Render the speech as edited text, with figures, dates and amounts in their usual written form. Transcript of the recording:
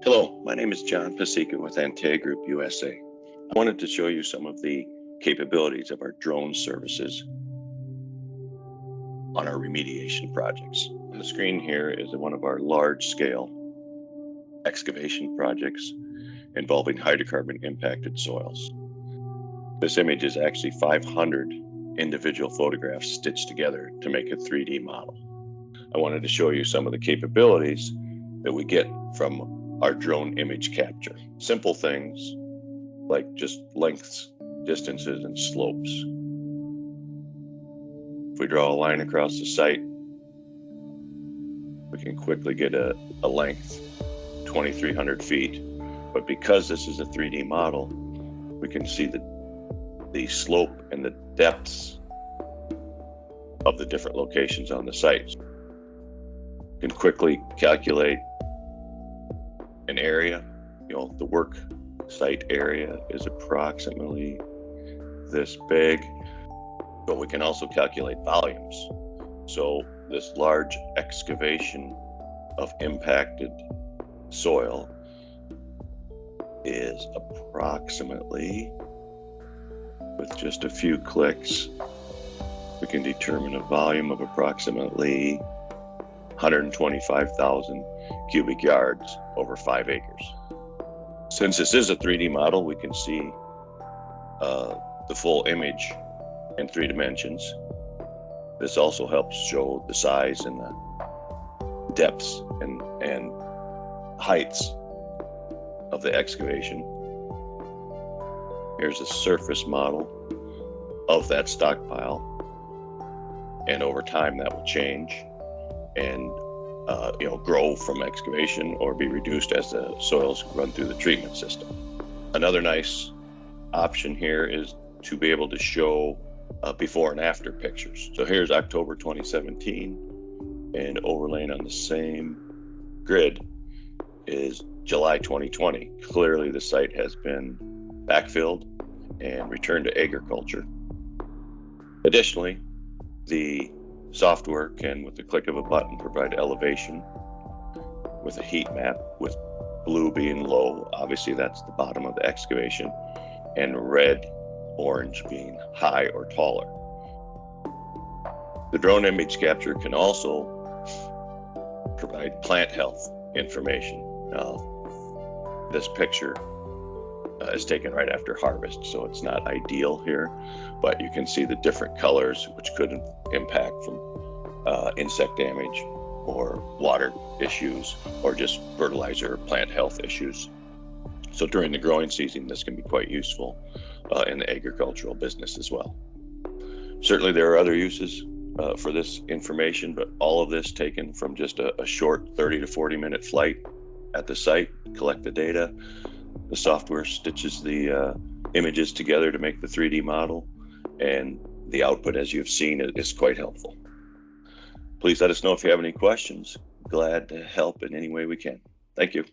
Hello, my name is John Pasica with Antea Group USA. I wanted to show you some of the capabilities of our drone services on our remediation projects. On the screen here is one of our large-scale excavation projects involving hydrocarbon impacted soils. This image is actually 500 individual photographs stitched together to make a 3D model. I wanted to show you some of the capabilities that we get from our drone image capture. Simple things like just lengths, distances, and slopes. If we draw a line across the site, we can quickly get a length, 2,300 feet. But because this is a 3D model, we can see the slope and the depths of the different locations on the site. We can quickly calculate an area. The work site area is approximately this big, but we can also calculate volumes. So this large excavation of impacted soil is approximately, with just a few clicks, we can determine a volume of approximately 125,000 cubic yards over 5 acres. Since this is a 3D model, we can see the full image in 3 dimensions. This also helps show the size and the depths and heights of the excavation. Here's a surface model of that stockpile, and over time that will change and grow from excavation or be reduced as the soils run through the treatment system. Another nice option here is to be able to show before and after pictures. So here's October 2017, and overlaying on the same grid is July 2020. Clearly the site has been backfilled and returned to agriculture. Additionally, the software can, with the click of a button, provide elevation with a heat map, with blue being low, obviously that's the bottom of the excavation, and red, orange being high or taller. The drone image capture can also provide plant health information. Now, this picture is taken right after harvest, so it's not ideal here, but you can see the different colors which could impact from insect damage or water issues or just fertilizer or plant health issues. So during the growing season, this can be quite useful in the agricultural business as well. Certainly there are other uses for this information, but all of this taken from just a short 30 to 40 minute flight at the site, collect the data. The software stitches the images together to make the 3D model, and the output, as you've seen, is quite helpful. Please let us know if you have any questions. Glad to help in any way we can. Thank you.